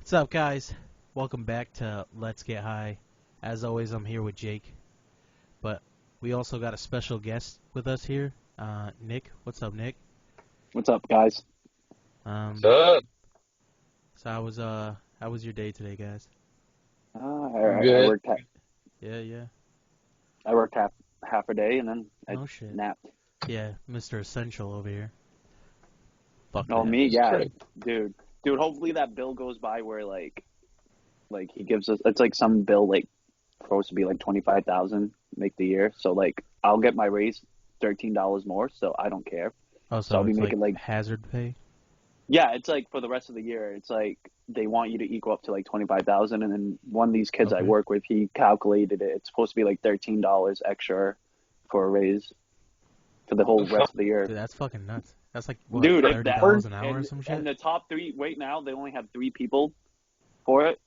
What's up, guys? Welcome back to Let's Get High. As always, I'm here with Jake, but we also got a special guest with us here, Nick. What's up, Nick? What's up, guys? Um, What's up? so how was your day today, guys? I Good. worked Yeah. I worked half a day and then I No shit. napped. Yeah, Mr. Essential over here. Fuck Oh, that. me, That's yeah, great. dude. Hopefully that bill goes by where like he gives us. It's like some bill like supposed to be like 25,000 make the year. So like I'll get my raise $13 more. So I don't care. Oh, So I'll so be it's like making like hazard pay? yeah. It's like for the rest of the year. It's like they want you to equal up to like 25,000. And then one of these kids I Okay. work with, he calculated it. It's supposed to be like $13 extra for a raise for the whole rest of the year. Dude, that's fucking nuts. That's like, what, Dude, if that $30 an hour or and some and shit? the top three right now, they only have three people for it.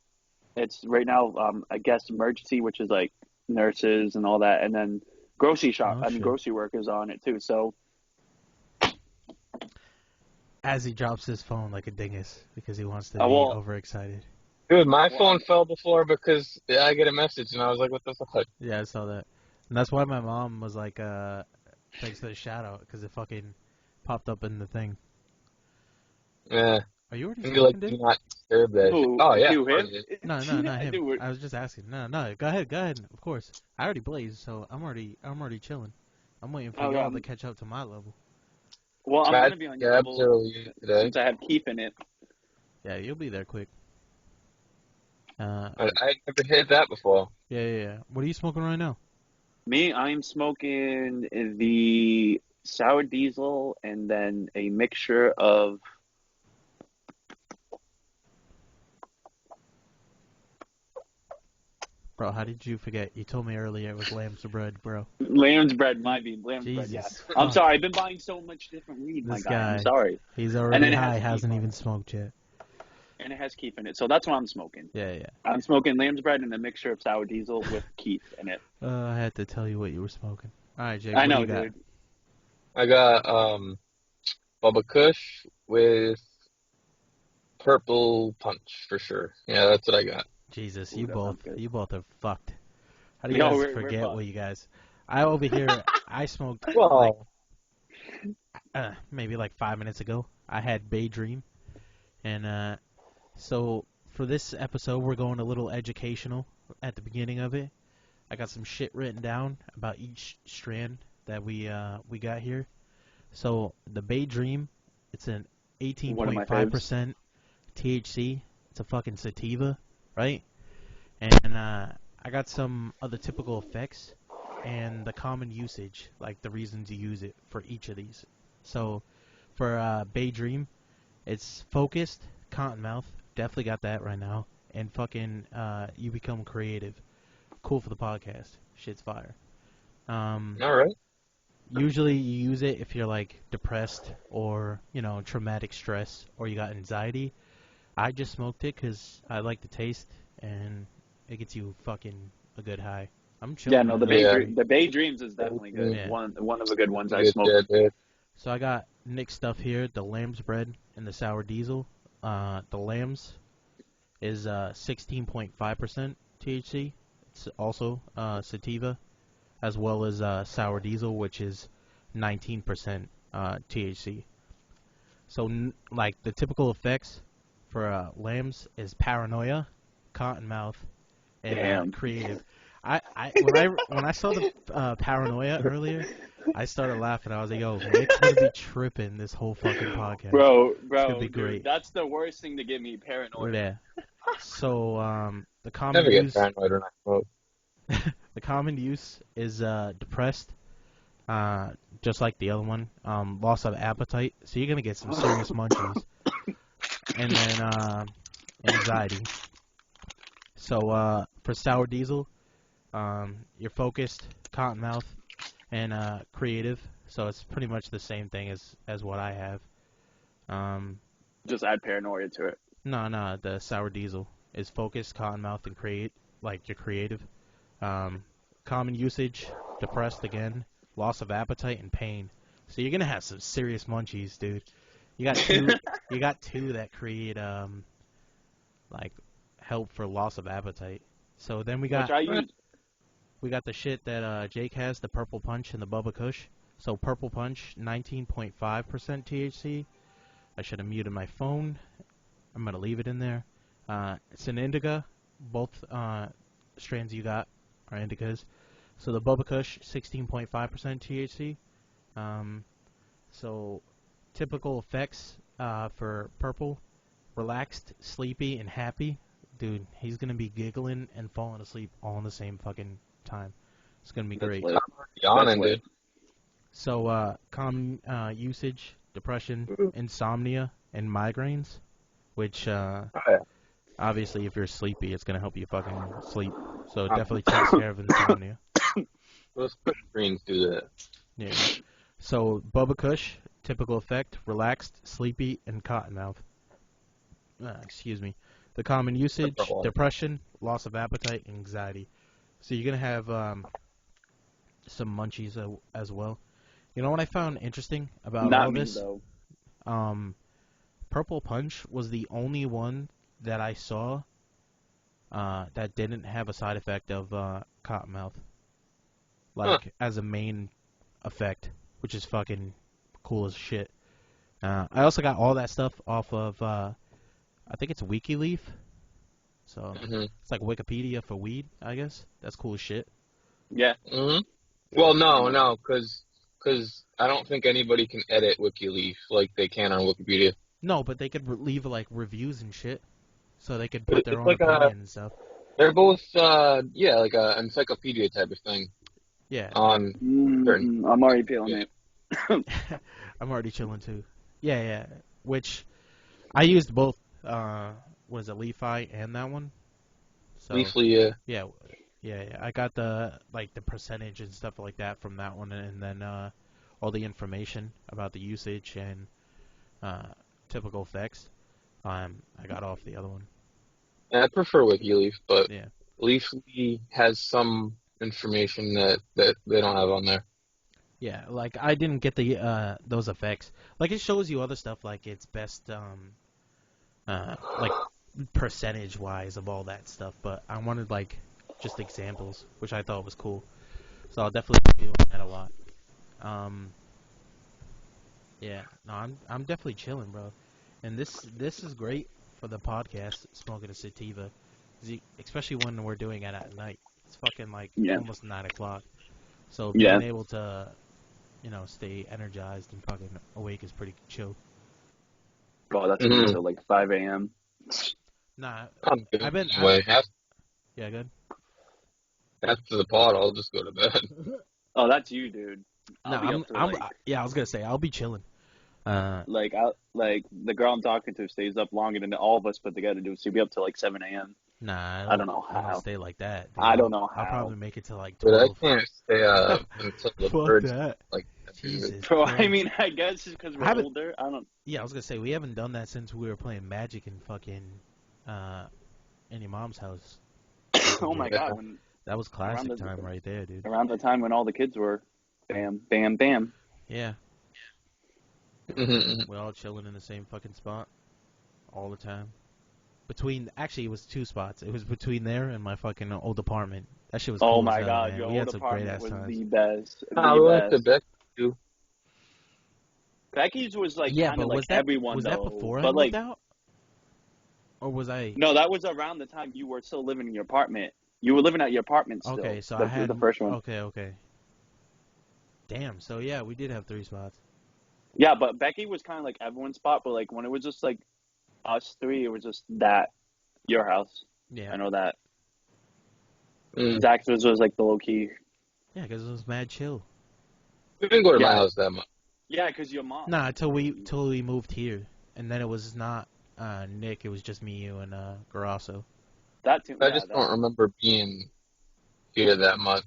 It's right now, I guess emergency, which is like nurses and all that, and then grocery shop. No I mean, shit. grocery workers on it too. So As he drops his phone like a dingus because he wants to uh, be well, overexcited. Dude, my well, phone fell before because I get a message and I was like, what the fuck? Yeah, I saw that. And that's why my mom was like, thanks for the shout out, because it fucking popped up in the thing. Yeah. Are you already And you like smoking, do dude? not disturb that shit. who Oh yeah, who of course, him? dude. No, not Yeah, him. dude. I was just asking. No, go ahead. Of course. I already blazed, so I'm already chilling. I'm waiting for Okay, y'all to catch up to my level. well, I'm Tried gonna be on to your grab level earlier today. since I have Keith in it. Yeah, you'll be there quick. I never hit that before. Yeah. What are you smoking right now? Me, I'm smoking the sour diesel and then a mixture of Bro, how did you forget? You told me earlier it was lamb's bread, bro. lamb's bread. Might be lamb's bread. Yeah, Jesus I'm fuck. sorry. I've been buying so much different weed, my This guy. I'm guy, sorry. he's And already then it high, has keef hasn't on even it. smoked yet. And it has keef in it. So that's what I'm smoking. Yeah. I'm smoking lamb's bread and a mixture of sour diesel with keef in it. I had to tell you what you were smoking. Alright, Jake, I what do you know, got? dude. I got Bubba Kush with purple punch for sure. Yeah, that's what I got. Jesus, Ooh, that sounds good. you both are fucked. How do you Yo, guys we're forget fucked. what you guys? I over here, I smoked like Well, maybe like 5 minutes ago. I had Bay Dream, and so for this episode, we're going a little educational at the beginning of it. I got some shit written down about each strand that we got here. So the Bay Dream, it's an One of my faves. 18.5% THC. It's a fucking sativa, right? And I got some other typical effects and the common usage, like the reasons you use it for each of these. So for Bay Dream, it's focused, Cottonmouth, definitely got that right now, and fucking you become creative. Cool for the podcast. Shit's fire. all right. Usually you use it if you're like depressed or, traumatic stress or you got anxiety. I just smoked it because I like the taste and it gets you fucking a good high. I'm Yeah, chilling no, right now. Yeah. the Bay Dreams is definitely good. Yeah. One of the good ones I Good smoked. shit, dude. So I got Nick's stuff here, the lamb's bread and the sour diesel. The lamb's is 16.5% THC. It's also sativa, as well as sour diesel, which is 19% THC. So, like the typical effects for lambs is paranoia, cottonmouth, and Damn. creative. When I saw the paranoia earlier, I started laughing. I was like, "Yo, Nick's gonna be tripping this whole fucking podcast. Bro, It's gonna be dude, great." that's the worst thing to get me paranoid. Yeah. So the common Never get use paranoid when I smoke. the common use is depressed, just like the other one. Loss of appetite. So you're gonna get some serious munchies, and then anxiety. So for sour diesel, you're focused, cottonmouth, and creative. So it's pretty much the same thing as what I have. Um, Just add paranoia to it. no, the sour diesel is focused, cottonmouth, and like you're creative. Common usage, depressed again, loss of appetite, and pain. So you're gonna have some serious munchies, dude. You got two. You got two that create like help for loss of appetite. So then we Which got I use. the shit that Jake has, the Purple Punch and the Bubba Kush. So Purple Punch, 19.5% THC. I should have muted my phone. I'm gonna leave it in there. It's an indica. Both strains you got are indicas. So the Bubba Kush, 16.5% THC. So typical effects for purple: relaxed, sleepy, and happy. Dude, he's gonna be giggling and falling asleep all in the same fucking time. It's gonna be That's great. lit. Yawning, That's dude. So common usage: depression, insomnia, and migraines. Which Oh, yeah. obviously, if you're sleepy, it's gonna help you fucking sleep. So it definitely takes care of insomnia. Those push greens do that. Yeah. So Bubba Kush, typical effect: relaxed, sleepy, and cottonmouth. Excuse me. The common usage: Alcohol. depression, loss of appetite, and anxiety. So you're gonna have some munchies as well. You know what I found interesting about Not all me this? though. Purple Punch was the only one that I saw that didn't have a side effect of cottonmouth, like as a main effect, which is fucking cool as shit. I also got all that stuff off of I think it's WikiLeaf, so it's like Wikipedia for weed, I guess. That's cool as shit. Yeah. Well, no, because I don't think anybody can edit WikiLeaf like they can on Wikipedia. No, but they could leave like reviews and shit, so they could But put their it's own like opinion and stuff. they're both, like a encyclopedia type of thing. Yeah. On certain. I'm already feeling it. I'm already chilling too. Yeah. Which I used both. Was it Leafy and that one? So Leafly, yeah. I got the percentage and stuff like that from that one, and then all the information about the usage and typical effects. I got off the other one. I prefer WikiLeaf, but Yeah. Leafly has some information that they don't have on there. Yeah, like I didn't get the those effects. Like it shows you other stuff, like its best like percentage wise of all that stuff, but I wanted like just examples, which I thought was cool. So I'll definitely be doing that a lot. Yeah, no, I'm definitely chilling, bro. And this is great for the podcast, smoking a sativa, especially when we're doing it at night. It's fucking like Yeah. almost 9 o'clock. So Yeah. being able to, stay energized and fucking awake is pretty chill. Oh, that's until like 5 a.m. Nah, I'm good I've been anyway. yeah, good. After the pod, I'll just go to bed. Oh, that's you, dude. No, I'll be up to yeah, I was gonna say I'll be chilling. like the girl I'm talking to stays up longer than all of us put together, dude. She'll be up till like 7 a.m. Nah, I don't know I don't how. stay like that. Dude. I don't know I'll how. probably make it to like But I 12. can't stay up until the Fuck birds that. like. Jesus. Bro, Christ. I mean, I guess it's because we're older. I don't. Yeah, I was gonna say we haven't done that since we were playing Magic in fucking in your mom's house. Oh my God, That was classic time right there, dude. Around the time when all the kids were, bam, bam, bam. Yeah. We're all chilling in the same fucking spot all the time. Actually, it was 2 spots. It was between there and my fucking old apartment. That shit was cool. Oh my as hell, God, man. your We had old some great apartment ass was times. the best. I like the best too. Becky's was like Yeah, kind but of like was that everyone was though. that before I but moved like, out? Or was I? no, that was around the time you were still living in your apartment. You were living at your apartment still. Okay, so I had the first one. Okay. Damn. So yeah, we did have 3 spots. Yeah, but Becky was kind of like everyone's spot. But like when it was just like us 3, it was just your house. Yeah. I know that. Zach's was like the low key. Yeah, because it was mad chill. We didn't go to my house that much. Yeah, because your mom. Nah, till we moved here, and then it was not Nick. It was just me, you, and Garasso. That too. I just don't remember being here that much,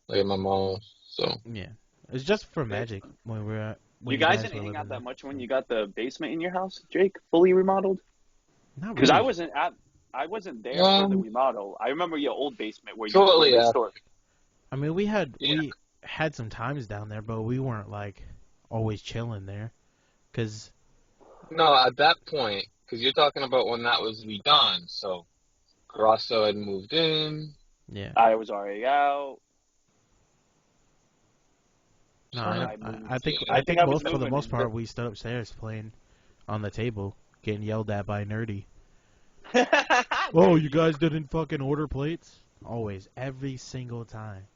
like at my mom's. So yeah, it was just for Magic when we were. When you guys didn't hang out that much when you got the basement in your house, Jake, fully remodeled. Not Because really. I wasn't there for the remodel. I remember your old basement where you shortly stored. I mean, we had some times down there, but we weren't like always chilling there, cause. No, at that point, because you're talking about when that was redone. So Rosso had moved in. Yeah. I was already out. No, I moved. I think I think I was for the moving most in. part we stood upstairs playing on the table, getting yelled at by Nerdy. Oh, you guys didn't fucking order plates? Always, every single time.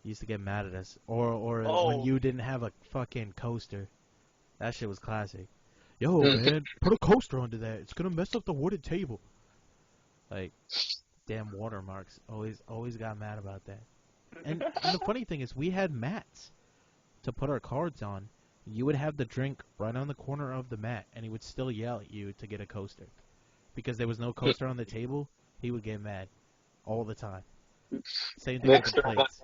He used to get mad at us. Or when Oh. you didn't have a fucking coaster. That shit was classic. Yo, man, put a coaster onto that. It's gonna mess up the wooded table. Like, damn watermarks. Always got mad about that. And the funny thing is, we had mats to put our cards on. You would have the drink right on the corner of the mat, and he would still yell at you to get a coaster. Because there was no coaster on the table, he would get mad. All the time. Same thing with Next the plates.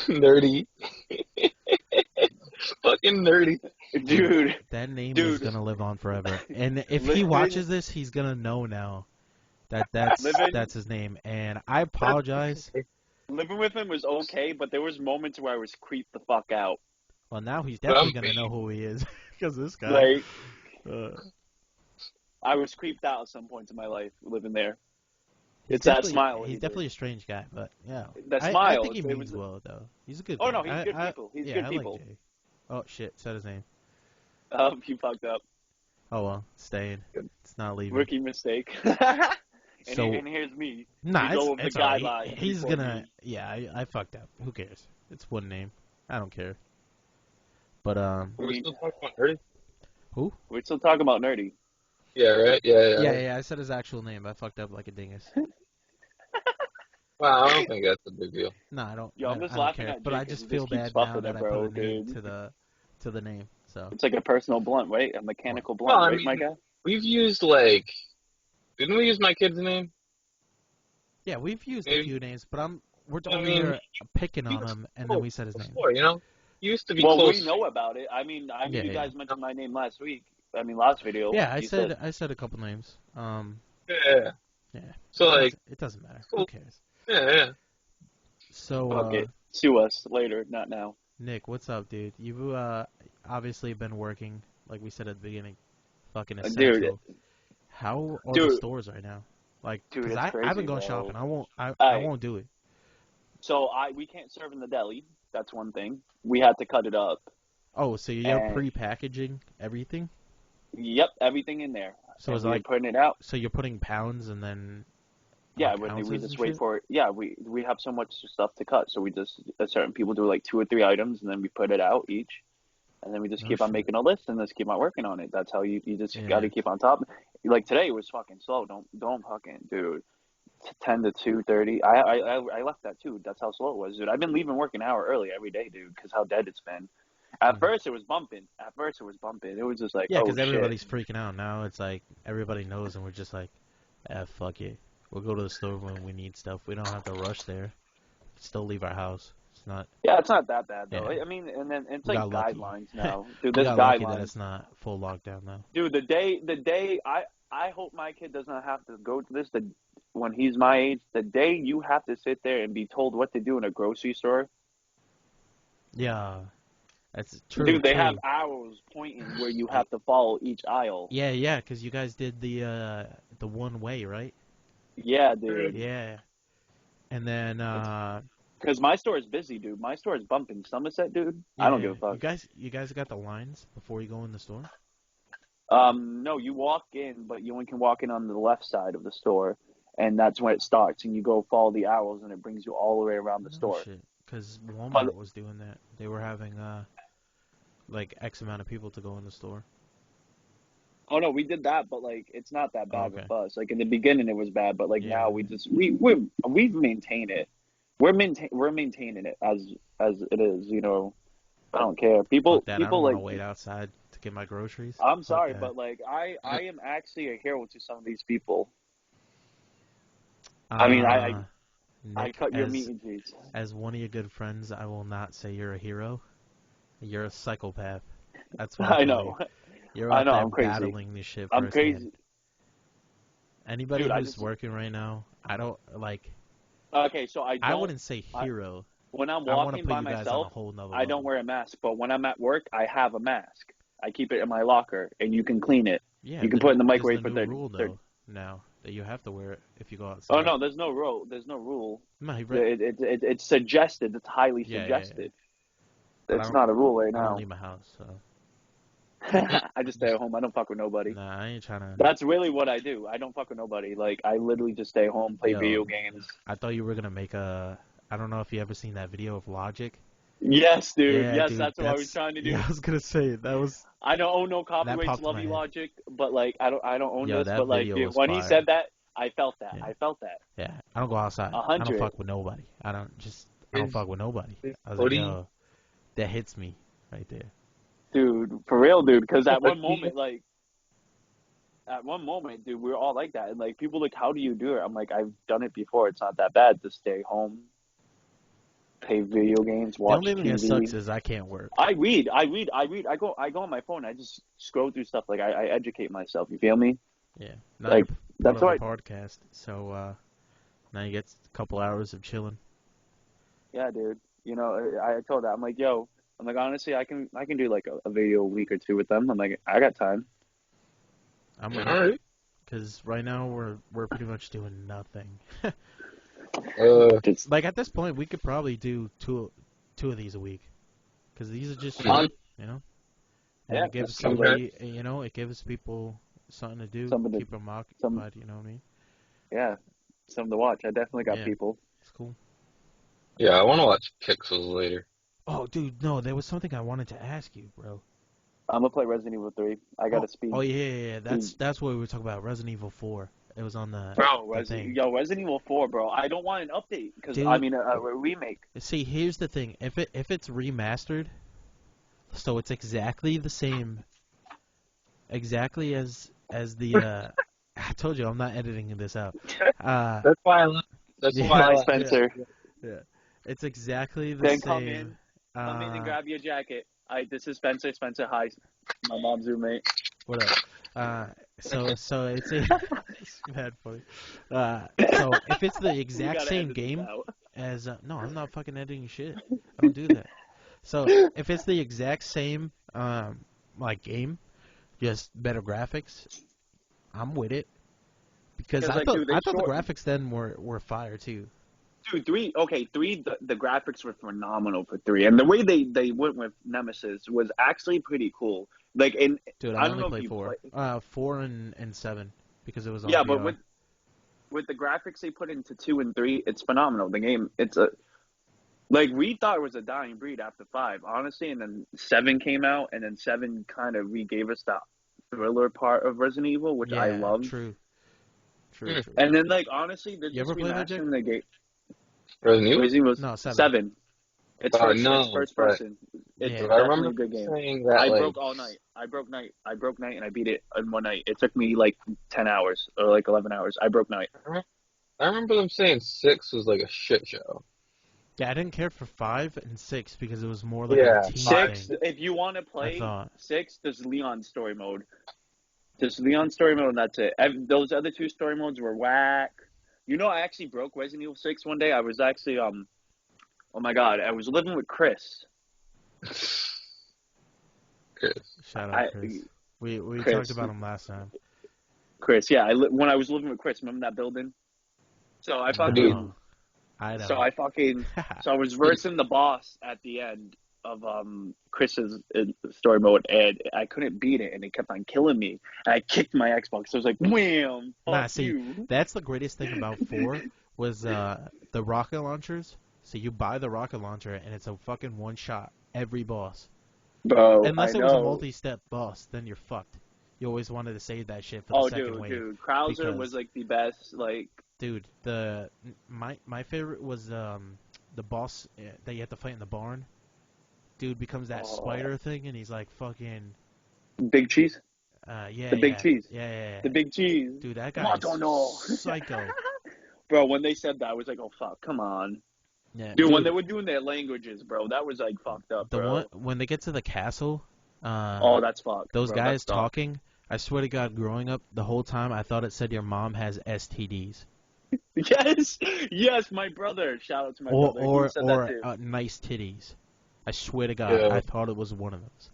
Nerdy. Fucking nerdy. Dude. That name Dude. is gonna live on forever. And if he Living- watches this, he's gonna know now that's Living- that's his name. And I apologize. Living with him was okay, but there was moments where I was creeped the fuck out. Well, now he's definitely gonna know who he is because this guy. Like, Uh, I was creeped out at some points in my life living there. he's It's that definitely- smile. He's he did. definitely a strange guy, but yeah. That I smile. think he it means was- well though. He's a good. Oh guy. no, he's good people. He's yeah, good I people. like Jay. Oh shit, said his name. You fucked up. Oh well, staying. It's not leaving. Rookie mistake. So- and here's me. Nah, You go with it's the alright. guidelines He's before gonna. me. Yeah, I fucked up. Who cares? It's one name. I don't care. But Are we still talking about nerdy? We're still talking about nerdy. Yeah, right? Yeah. yeah. I said his actual name. I fucked up like a dingus. Well, I don't think that's a big deal. No, I don't. Yo, I'm I just don't laughing care. at But Jake I 'cause just he feel just keeps bad now buffing that it, I bro, put a name dude. to the name. So It's like a personal blunt, right? A mechanical blunt, Well, I right, mean- my guy? We've used, didn't we use my kid's name? yeah, we've used a Maybe- few names, but we're I over mean, here picking he on was him, and then close we said his name. Before, you know? He used to be Well, close. we know about it. I mean, Yeah, you yeah. guys mentioned my name last week. Last video. Yeah, I You said a couple names. Yeah. Yeah. So, It doesn't matter. cool. Who cares? yeah. So, Fuck it. Sue us later, not now. Nick, what's up, dude? You've obviously been working, like we said at the beginning, fucking Dude. essential. How are the Dude. stores right now? Like, Dude, because it's I haven't crazy, gone bro. shopping. I won't. I Aight. won't do it. So we can't serve in the deli. That's one thing. We had to cut it up. Oh, so you're And- pre-packaging everything? Yep, everything in there. So And it's we were like, putting it out. so you're putting pounds and then. Yeah, like, when we ounces just and wait shit? for it. Yeah, we have so much stuff to cut, so we just certain people do like 2 or 3 items, and then we put it out each, and then we just Oh, keep on shit. making a list and just keep on working on it. That's how you just Yeah. got to keep on top. Like today was fucking slow. Don't fucking dude. 10 to 2:30. I left that too. That's how slow it was, dude. I've been leaving work an hour early every day, dude, because how dead it's been. At Mhm. first it was bumping. It was just like, Yeah, oh because shit. everybody's freaking out now. It's like everybody knows, and we're just like, fuck it. We'll go to the store when we need stuff. We don't have to rush there. Still leave our house. It's not. Yeah, it's not that bad though. Yeah. I mean, and then it's We like got lucky. guidelines now, dude. We There's got lucky that guidelines. it's not full lockdown though. Dude, the day I hope my kid does not have to go to this. When he's my age, the day you have to sit there and be told what to do in a grocery store, Yeah, that's true. dude, they true. have arrows pointing where you have to follow each aisle. Yeah, because you guys did the one way, right? Yeah, dude. Yeah. And then Because my store is busy, dude. My store is bumping Somerset, dude. I don't give a fuck. You guys got the lines before you go in the store? No, you walk in, but you only can walk in on the left side of the store, and that's when it starts. And you go follow the arrows, and it brings you all the way around the store. Because Walmart was doing that. They were having like X amount of people to go in the store. Oh no, we did that, but like it's not that bad Okay. with us. Like in the beginning, it was bad, but like Yeah. now we've maintained it. We're maintaining it as it is. You know, I don't care. People Fuck that, I don't people want like. to wait outside to get my groceries. I'm Fuck sorry, that. but like I am actually a hero to some of these people. I mean, I Nick, cut your as, meat and cheese. as one of your good friends, I will not say you're a hero. You're a psychopath. That's what I I'm know. You're I out know, there I'm crazy. battling this shit I'm firsthand. crazy. Anybody Dude, I who's just- working right now, I don't like. Okay, so I wouldn't say hero. when I'm I want to walking put by you guys on a myself, whole nother I don't level. wear a mask. But when I'm at work, I have a mask. I keep it in my locker, and you can clean it. Yeah, you can put it in the there's microwave for new 30 rule, 30. though. Now that you have to wear it if you go outside. Oh no, there's no rule. There's no rule. No, he read. It's suggested. It's highly Yeah. suggested. But I It's don't- not a rule right I don't now. leave my house, so I just stay at home. I don't fuck with nobody. nah, I ain't trying to. That's really what I do. I don't fuck with nobody. Like I literally just stay home, play Yo. video games. I thought you were gonna make a. I don't know if you ever seen that video of Logic. Yes, dude. Yeah, Yes, dude, that's what I was trying to do. Yeah, I was gonna say that was. I don't own no popped copyrights, in my Lovey head. Logic, but like I don't own Yo, this. that But like video dude, was when he fire. said that, I felt that. Yeah. I felt that. Yeah, I don't go outside. I 100. don't fuck with nobody. I don't Is- fuck with nobody. I was Hoodie? like, yo, that hits me right there. Dude, for real, dude. Because at one But moment, dude, we were all like that, and like people like, how do you do it? I'm like, I've done it before. It's not that bad to stay home, play video games, The watch only thing that TV. sucks is I can't work. I read. I go on my phone. I just scroll through stuff. Like I educate myself. You feel me? Yeah, now Like, you that's put on why. the podcast. So now you get a couple hours of chilling. Yeah, dude. You know, I told that. I'm like, yo. I'm like, honestly, I can do like a video a week or two with them. I'm like, I got time. I'm All right. because right now we're pretty much doing nothing. Just Like at this point, we could probably do two of these a week, because these are just Yeah. short, you know. And Yeah, it gives that's somebody, you know, it gives people something to do, Something to- keep them occupied. You know what I mean? yeah, something to watch. I definitely got Yeah. people. It's cool. Yeah, I want to watch Pixels later. Oh, dude, no, there was something I wanted to ask you, bro. I'm gonna play Resident Evil 3. I got to speed. Oh yeah. That's what we were talking about. Resident Evil 4. It was on the Bro, thing. Resident Evil 4, bro. I don't want an update because Dude. I mean a remake. See, here's the thing. If it's remastered, so it's exactly the same, exactly as the. I told you I'm not editing this out. That's why I love. That's Yeah. why I Hi, love. Spencer. It's exactly the Then same. come in. Come in and grab your jacket. This is Spencer. Spencer, hi. My mom's roommate. What up? So it's it's mad funny. So if it's the You exact gotta same edit this game out. as no, I'm not fucking editing shit. I don't do that. So if it's the exact same like game, just better graphics, I'm with it. Because Because, I like, thought dude, they I thought the shortened- graphics then were fire too. Dude, 3. Okay, 3. The graphics were phenomenal for 3, and the way they went with Nemesis was actually pretty cool. Like in Dude, I I don't know only if played you 4. 4 and 7 because it was on yeah, VR. but with the graphics they put into 2 and 3, it's phenomenal. The game, it's a like we thought it was a dying breed after 5, honestly, and then 7 came out, and then 7 kind of re-gave us that thriller part of Resident Evil, which I Yeah, love. True. Hmm. And then like honestly, they're You just ever played that, Jake? remastering the game. Resident Evil. Resident Evil No, 7. 7. It's first, no, it's first but- person. It's Yeah. I definitely remember a good game. saying that. I like, broke all night. I broke night, and I beat it in one night. It took me like 10 hours or like 11 hours. I broke night. I remember them saying 6 was like a shit show. Yeah, I didn't care for 5 and 6 because it was more like Yeah, a team 6, thing. if you want to play I thought. 6, there's Leon story mode. Just Leon story mode, and that's it. Those other 2 story modes were whack. You know, I actually broke Resident Evil 6 one day. I was actually oh my god, I was living with Chris. Chris. Shout I- out Chris. We Chris. talked about him last time. Chris, yeah, when I was living with Chris, remember that building? So I fucking No, I don't. So I fucking so I was versing the boss at the end of Chris's story mode, and I couldn't beat it, and it kept on killing me. And I kicked my Xbox. So I was like, wham! Fuck Nah, see, you. That's the greatest thing about 4 was the rocket launchers. So you buy the rocket launcher and it's a fucking one shot every boss. Bro, Unless I it was a know. multi-step boss, then you're fucked. You always wanted to save that shit for the Oh, second wave. dude, Krauser because- was like the best. Like, Dude, my favorite was the boss that you have to fight in the barn. Dude becomes that Oh. spider thing, and he's like fucking Big Cheese, yeah, The Big yeah. Cheese. Yeah. the Big Cheese. Dude, that guy I don't know. is psycho. Bro, when they said that, I was like, oh fuck, come on, Yeah, dude. When they were doing their languages, bro, that was like fucked up, the bro. one when they get to the castle, Oh, that's fucked. those bro, guys that's fucked. talking. I swear to God, growing up, the whole time I thought it said your mom has STDs Yes, my brother. Shout out to my or brother. He said that too. nice titties. I swear to God, Yeah. I thought it was one of those.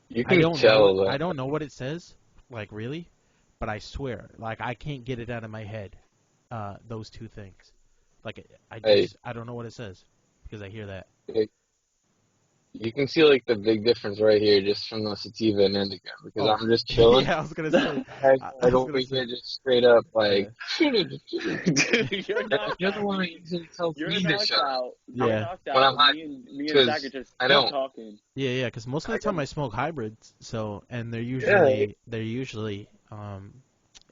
You I can don't tell know. that. I don't know what it says, like really, but I swear, like I can't get it out of my head. Those two things. Like Hey, I don't know what it says because I hear that. hey, you can see like the big difference right here just from the sativa and indica because Oh, I'm just chilling. yeah, I was gonna say. I Like was over gonna say. here, just straight up Yeah. like. Dude, you're knocked You're the out. one that usually tells You're me to knocked shut up out. You're Yeah. knocked when I'm out. high Me and Zach are because just I don't. talking. Yeah. Because most of the I time don't. I smoke hybrids, so and Yeah. they're usually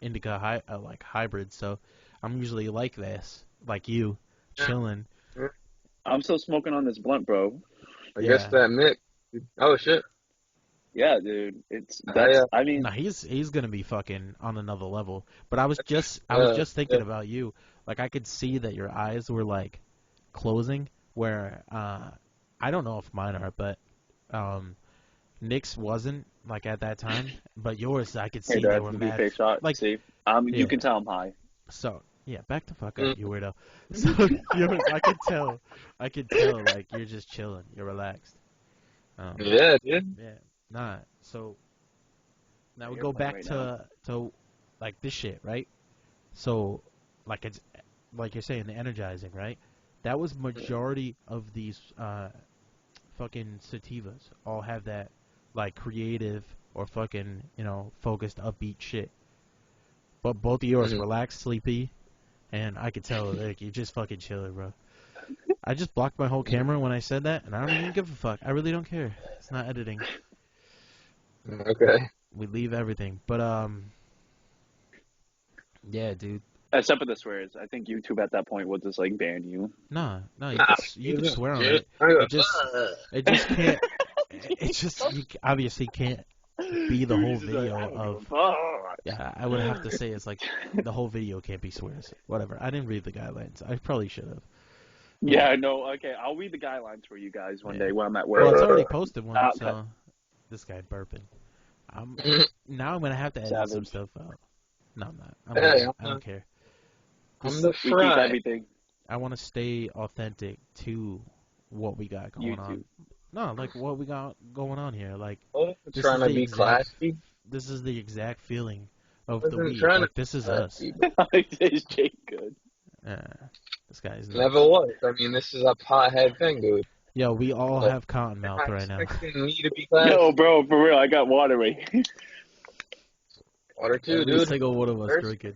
indica like hybrids, so I'm usually like this, like you, chilling. Yeah. I'm still smoking on this blunt, bro. I guess Yeah. that Mick. Oh shit. Yeah, dude. I I mean, No, he's gonna be fucking on another level. But I was uh, just thinking yeah. about you. Like I could see that your eyes were like closing. Where I don't know if mine are, but Nick's wasn't like at that time. But yours, I could hey, see they Dad, were did you mad. take a shot? Like See, you yeah. can tell I'm high. So yeah, back the fuck up, Mm, you weirdo. So yours, I could tell like you're just chilling, you're relaxed. yeah, dude. Yeah, nah. So now we You're go playing back right now. to like this shit, right? So, like it's like you're saying, the energizing, right? That was majority of these fucking sativas all have that like creative or fucking focused upbeat shit. But both of yours Mm, relaxed, sleepy, and I could tell like you're just fucking chilling, bro. I just blocked my whole camera when I said that, and I don't even give a fuck. I really don't care. It's not editing. okay. We leave everything, but yeah, dude. Except for the swears. I think YouTube at that point would just like ban you. Nah, no, Nah, you could swear on shit. it. It just can't. It just obviously can't be the Dude, whole he's just like, video I don't give of. a fuck. Yeah, I would have to say it's like the whole video can't be swears. Whatever. I didn't read the guidelines. I probably should have. Yeah, no, okay. I'll read the guidelines for you guys one Yeah. day when I'm at Well, work. it's already posted one, Okay. so this guy burping. I'm Mm, now I'm gonna have to edit some Savage. stuff out. No, I'm not. I'm hey, good. I don't care. I'm This the We keep fry. everything I want to stay authentic to what we got going on. YouTube. No, like what we got going on here. Like Oh, this trying is to the be exact classy. this is the exact feeling of the Wasn't weed. trying to Like be this is us. classy, but Is Jake good? Uh, this guy's never nuts. was. I mean, this is a pothead thing, dude. Yo, we all Like, have cotton you're mouth not right now. expecting me to be Yo, classy. bro, for real, I got water right here. Water too, Every dude. single one of us Thirsty. drinking.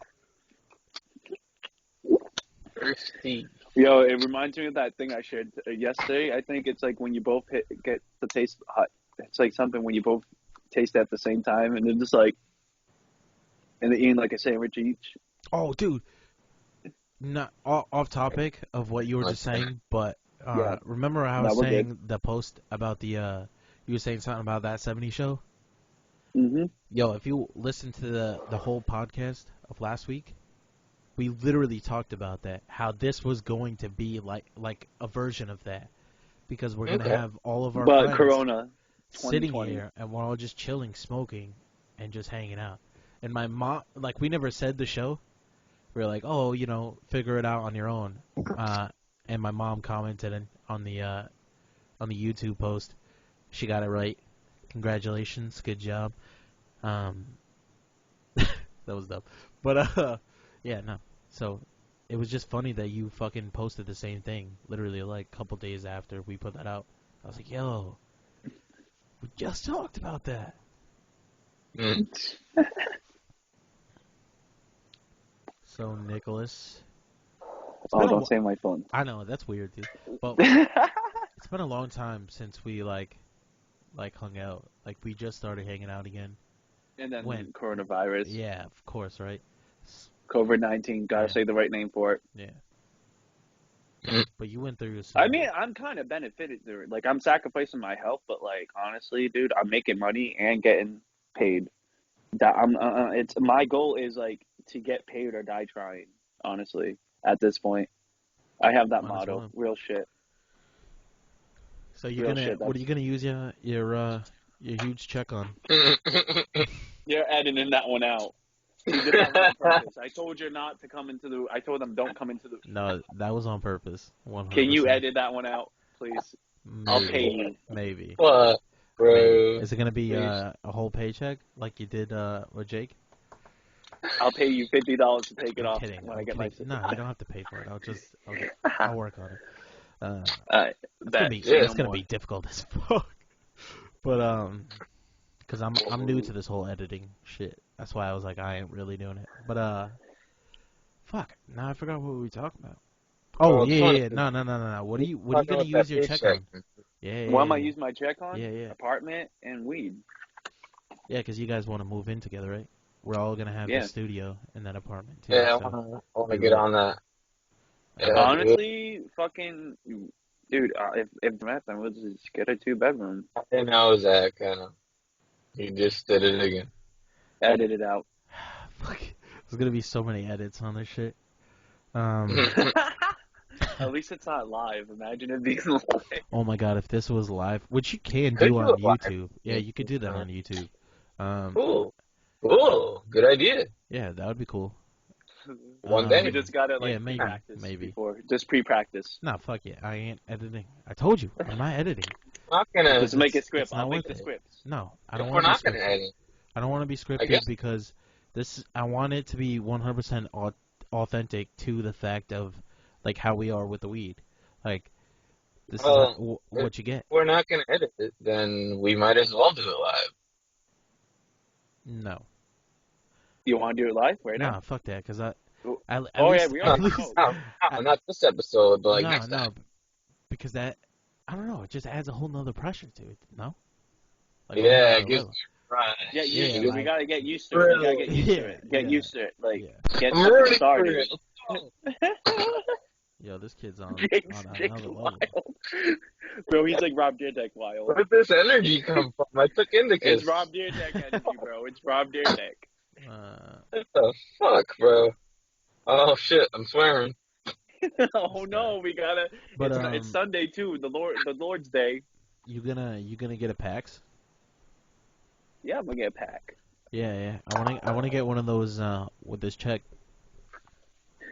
Thirsty. Yo, it reminds me of that thing I shared yesterday. I think it's like when you both get the taste hot. It's like something when you both taste it at the same time, and then just like, and they're eating like a sandwich each. Oh, dude. Not off topic of what you were just saying, but Yeah, remember I no, was we're good. saying the post about the you were saying something about that 70 show? Mm-hmm. Yo, if you listen to the whole podcast of last week, we literally talked about that. How this was going to be like a version of that, because we're gonna Okay. have all of our But friends Corona, sitting 2020. here, and we're all just chilling, smoking, and just hanging out. And my mom, like, we never said the show. We were like, oh, figure it out on your own. And my mom commented on the YouTube post. She got it right. Congratulations, good job. Um, that was dumb. But yeah, no. So it was just funny that you fucking posted the same thing, literally like a couple days after we put that out. I was like, yo, we just talked about that. Mm. So Nicholas, Oh, don't say my phone. I know that's weird, dude. But And it's been a long time since we like hung out. Like we just started hanging out again. then When? coronavirus, Yeah, of course, right? COVID-19. Gotta Yeah. say the right name for it. Yeah. Mm. But you went through some. I mean, I'm kind of benefited through it. Like, I'm sacrificing my health, but like, honestly, dude, I'm making money and getting paid. That it's my goal is like to get paid or die trying. Honestly, at this point, I have that Might as motto. well. Real shit. So you're Real gonna shit. what are you gonna use your huge check on? You're editing that one out. You did that one on purpose. I told you not to come into the. I told them don't come into the. No, that was on purpose. 100%. Can you edit that one out, please? I'll pay Maybe. you. Maybe. What, Maybe. bro? Is it gonna be Please. a whole paycheck like you did with Jake? I'll pay you $50 to take it I'm off kidding. when I'm I get kidding. my. No, you don't have to pay for it. I'll work on it. Alright, It's gonna be Yeah. it's gonna be difficult as fuck. But cause I'm new to this whole editing shit. That's why I was like I ain't really doing it. But fuck. Now I forgot what we were talking about. Oh Oh, yeah. Tony, No. What are you talking gonna about that use your check paycheck. on? Yeah. What am I using my check on? Yeah. Apartment and weed. Yeah, cause you guys want to move in together, right? We're all gonna have Yeah. the studio in that apartment too. Yeah, I So want to be get lit. on that. Yeah, Honestly, fucking dude, if Matt, then we'll just get a 2-bedroom. I know Zach, I know. You just did it again. Edit it out. Fuck. There's gonna be so many edits on this shit. At least it's not live. Imagine it being live. Oh my god, if this was live, which you can Could do do on it live. YouTube. Yeah, you could do that on YouTube. Cool. Good idea. Yeah, that would be cool. One day. We just gotta like yeah, maybe, pre-practice maybe. before. Just pre-practice. Nah, fuck it. I ain't editing. I told you, I'm not editing. I'm not gonna. Just make a it's script. not I'll make worth the it. scripts. No, I If don't we're want to be not gonna scripted. edit. I don't want to be scripted guess- because I want it to be 100% authentic to the fact of like how we are with the weed. Like this is what you get. If we're not gonna edit it, then we might as well do it live. No. You want to do it live right Nah, now? fuck that. Cause at Oh least, yeah, we at already least, know. No, not this episode, but like no, next no, time. because that I don't know. It just adds a whole nother pressure to it. No. Like, Yeah, on it gives another right. Yeah, Yeah, we like- gotta get used to it. We gotta get used to Yeah, it. Get yeah, used to it. Like yeah. get I'm something ready for started. it. Yo, this kid's on Jake's another level. wild. Bro, he's like Rob Dyrdek wild. Where did this energy come from? I took indicas. It's Rob Dyrdek energy, bro. It's Rob Dyrdek. What the fuck, bro? Oh shit, I'm swearing. Oh no, we gotta. But It's Sunday too. The Lord's Day. you gonna get a PAX? Yeah, I'm gonna get a pack. Yeah. I wanna get one of those with this check.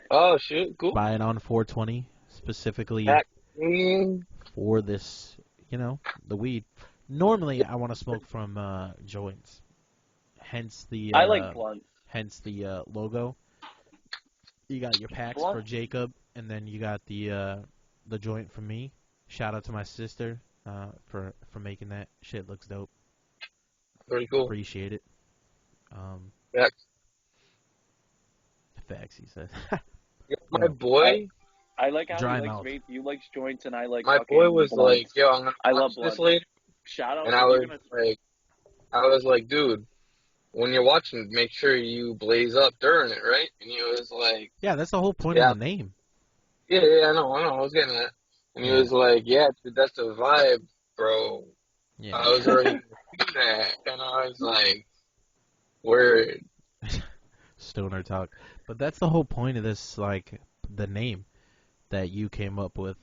Oh shit, cool. Buy it on 420 specifically Pack. for this. You know, the weed. Normally, I want to smoke from joints. Hence the I like blunts. hence the logo. You got your packs Blunt? for Jacob, and then you got the joint for me. Shout out to my sister for making that shit. Looks dope. Pretty cool. Appreciate it. Facts. Facts, he said. Yeah, my boy, I like how Dry he likes mouth. vape. You like joints, and I like. my fucking boy was blunts. like, "Yo, I'm gonna I watch love this blunts. later," Shout out. and if I you're was gonna- like, "Dude, when you're watching, make sure you blaze up during it, right?" And he was like, Yeah, that's the whole point Yeah. of the name. "Yeah, I know, I was getting that." And he Yeah. was like, "Yeah, dude, that's the vibe, bro." Yeah. I was already doing that, and I was like, "Word." Stoner talk. But that's the whole point of this, like, the name that you came up with,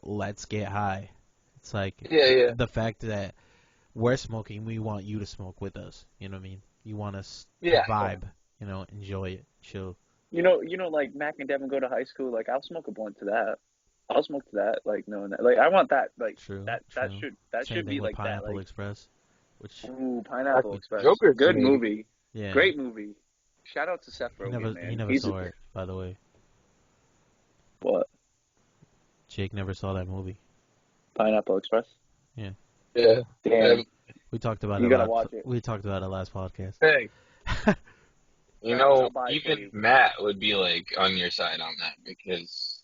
Let's Get High. It's like Yeah. the fact that we're smoking, we want you to smoke with us. You know what I mean? You want us to Yeah. vibe, you know, enjoy it, chill. You know, like Mac and Devin go to high school. Like, I'll smoke a blunt to that. I'll smoke to that. Like, knowing that. Like, I want that. Like, True. that true. should Same be thing with like that. Pineapple Like, Express, which ooh, Pineapple Express. Joker to Good me. movie. yeah, Great movie. Shout out to Seth he Rogen, never man. he never He's saw it, by the way. what? Jake never saw that movie. Pineapple Express. Yeah. Damn. We talked about You it. gotta watch it. We talked about it last podcast. Hey. You I'll know, buy it for even you. Matt would be like on your side on that because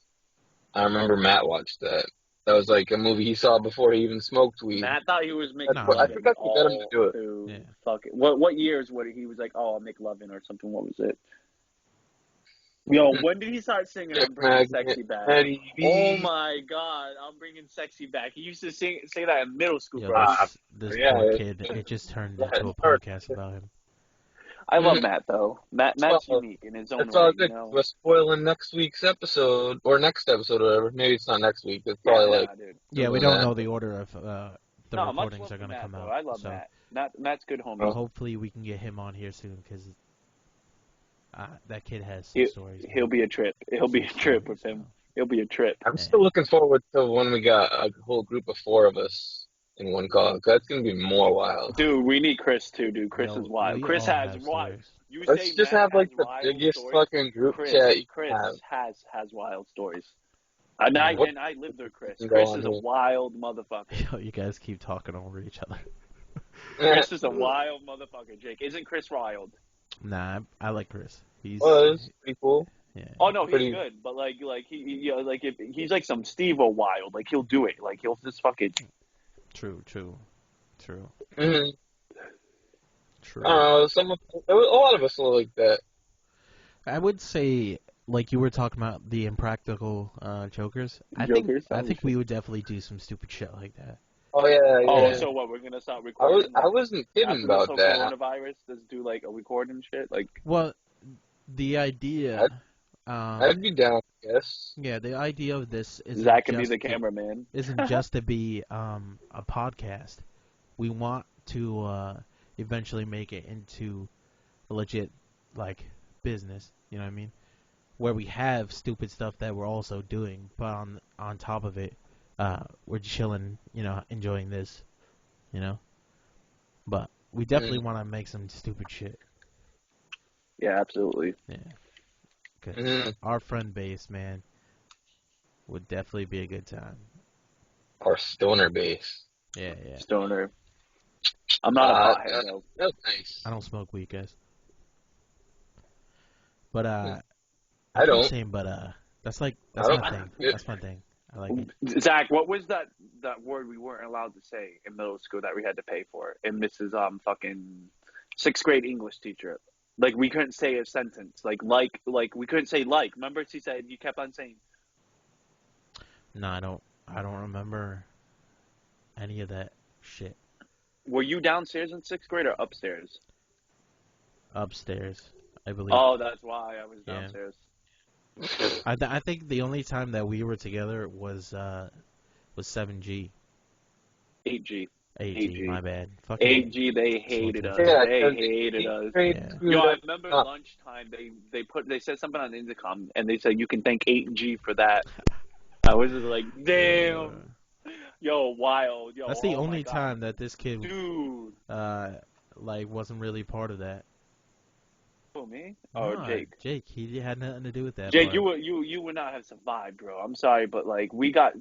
I remember Matt watched that. That was like a movie he saw before he even smoked weed. Matt thought he was making. No. Lovin' I forgot to get him to do it. to Yeah. Fuck it. What years? What he was like? Oh, I'll make lovin' or something. What was it? Yo, when did he start singing? I'm bringing sexy back. Eddie B. Oh my God, I'm bringing sexy back. He used to say that in middle school, Yo, bro. this yeah, poor it- kid, it just turned Yeah, into a it hurt. podcast about him. I love Matt though. Matt's Well, unique in his own It's all way. good. You know? We're spoiling next week's episode or next episode or whatever. Maybe it's not next week. It's probably like dude. Yeah, we Doing don't that. know the order of the No, much recordings love are for gonna Matt, come though. out. I love so Matt's good homie. hopefully we can get him on here soon because that kid has some He- stories. man. He'll be a trip. He'll be a Some trip stories, with him. so. It'll be a trip. I'm Yeah. still looking forward to when we got a whole group of 4 of us in one call. That's gonna be more wild. Dude, we need Chris too, dude. Chris Yo, is wild. we Chris all has have wild. stories. You Let's say just Matt have has like the wild biggest stories. fucking group chat you Chris can have. has wild stories. And I Yeah. and I lived with Chris. Can go Chris on is a here. wild motherfucker. Yo, you guys keep talking over each other. Chris is a wild motherfucker. Jake, isn't Chris wild? Nah, I like Chris. He's Well, it's pretty cool. yeah. Oh no, he's Pretty. good. But like you know, like if he's like some Steve-O wild, like he'll do it. Like he'll just fucking. True. Mm-hmm. True. A lot of us are like that. I would say, like you were talking about the impractical jokers. I Jokers? think we would definitely do some stupid shit like that. Oh yeah, Oh, yeah. so what? We're gonna start I recording. wasn't kidding after this about whole that. coronavirus. Let's do like a recording shit. Like Well, the idea, I'd be down, I guess. yeah, the idea of this isn't Zach can be just the cameraman. isn't just to be a podcast. We want to eventually make it into a legit like business. You know what I mean? Where we have stupid stuff that we're also doing, but on top of it, we're chilling. You know, enjoying this. You know, but we definitely want to make some stupid shit. Yeah, absolutely. Yeah, because our friend base, man, would definitely be a good time. Our stoner base. Yeah. Stoner. I'm not a pothead though. That's nice. I don't smoke weed, guys. But I keep don't. saying, but that's my thing. That's my thing. I like it. Zach, what was that word we weren't allowed to say in middle school that we had to pay for? And Mrs. Fucking 6th grade English teacher. Like we couldn't say a sentence. Like we couldn't say like. Remember she said you kept on saying. No, I don't remember any of that shit. Were you downstairs in 6th grade or upstairs? Upstairs, I believe. Oh, that's why I was downstairs. I think the only time that we were together was 7G. 8G. 8G, my bad. Fucking 8G, they hated us. Yeah, They hated us. Yeah. Yo, I remember lunchtime. They said something on the intercom, and they said you can thank 8G for that. I was just like, damn. Yo, wild. Yo, that's the oh only my God. time that this kid, Dude. like wasn't really part of that. Who, me? Oh, Nah, Jake. Jake, he had nothing to do with that. Jake, part. you would not have survived, bro. I'm sorry, but like we got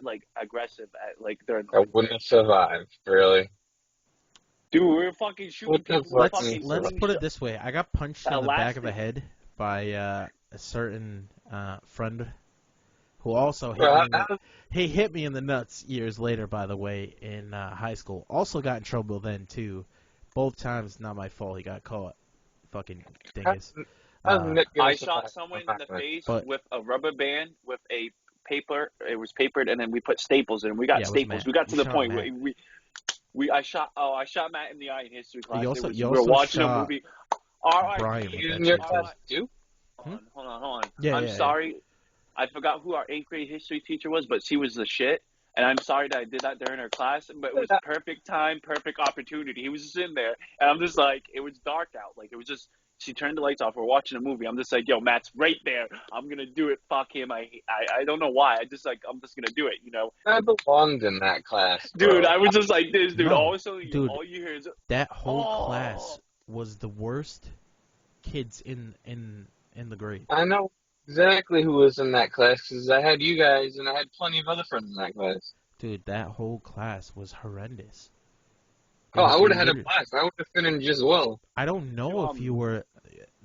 like aggressive at like during. I wouldn't have survived, really. Dude, we were fucking shooting What the people. with fuck? fucking Let's put it slingshot- this way: I got punched in the back of the Elastic. head by a certain friend who also hit Bro, me. He hit me in the nuts years later, by the way, in high school. Also got in trouble then too. Both times, not my fault. He got caught. Fucking dingus. I shot someone in the face But- with a rubber band with a paper. It was papered, and then we put staples in. We got Yeah, it was staples. Matt. We got to You the shot point Matt. where I shot Matt in the eye in history class. You also- we you were also watching a shot movie. R.I.P. Brian with You that in your shit, class too? Hold on. Yeah, I'm yeah, sorry. I forgot who our 8th grade history teacher was, but she was the shit. And I'm sorry that I did that during her class, but it was perfect time, perfect opportunity. He was just in there, and I'm just like, it was dark out. Like, it was just, she turned the lights off. We're watching a movie. I'm just like, yo, Matt's right there. I'm going to do it. Fuck him. I don't know why. I'm just going to do it, you know? I belonged in that class, bro. Dude, I was just like this, dude. No, All of a sudden, dude. all you hear is, That whole Oh. class was the worst kids in the grade. I know exactly who was in that class because I had you guys and I had plenty of other friends in that class. Dude, that whole class was horrendous. It Oh, was I would have had a literally- blast. I would have fit in just well. I don't know You, if you were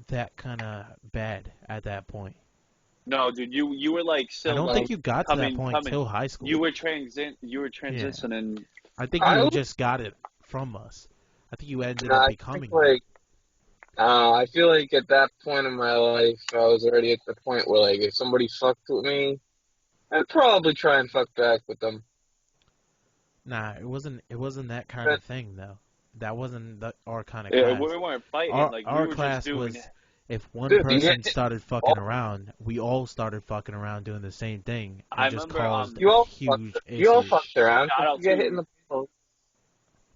that kind of bad at that point. no, dude, you were like, still I don't like, think you got to that coming- point till high school. you were transitioning. I think I you don't- just got it from us. I think you ended Nah, up I becoming think, like, I feel like at that point in my life, I was already at the point where, like, if somebody fucked with me, I'd probably try and fuck back with them. Nah, it wasn't that kind of thing though. That wasn't our kind of Yeah, class. we weren't fighting. Our, like, our we were class just doing was it. if one Dude, person yeah. started fucking around, we all started fucking around doing the same thing and I just remember, caused You all huge fucked, you all issues. fucked around. Shout out You get to- hit in the balls.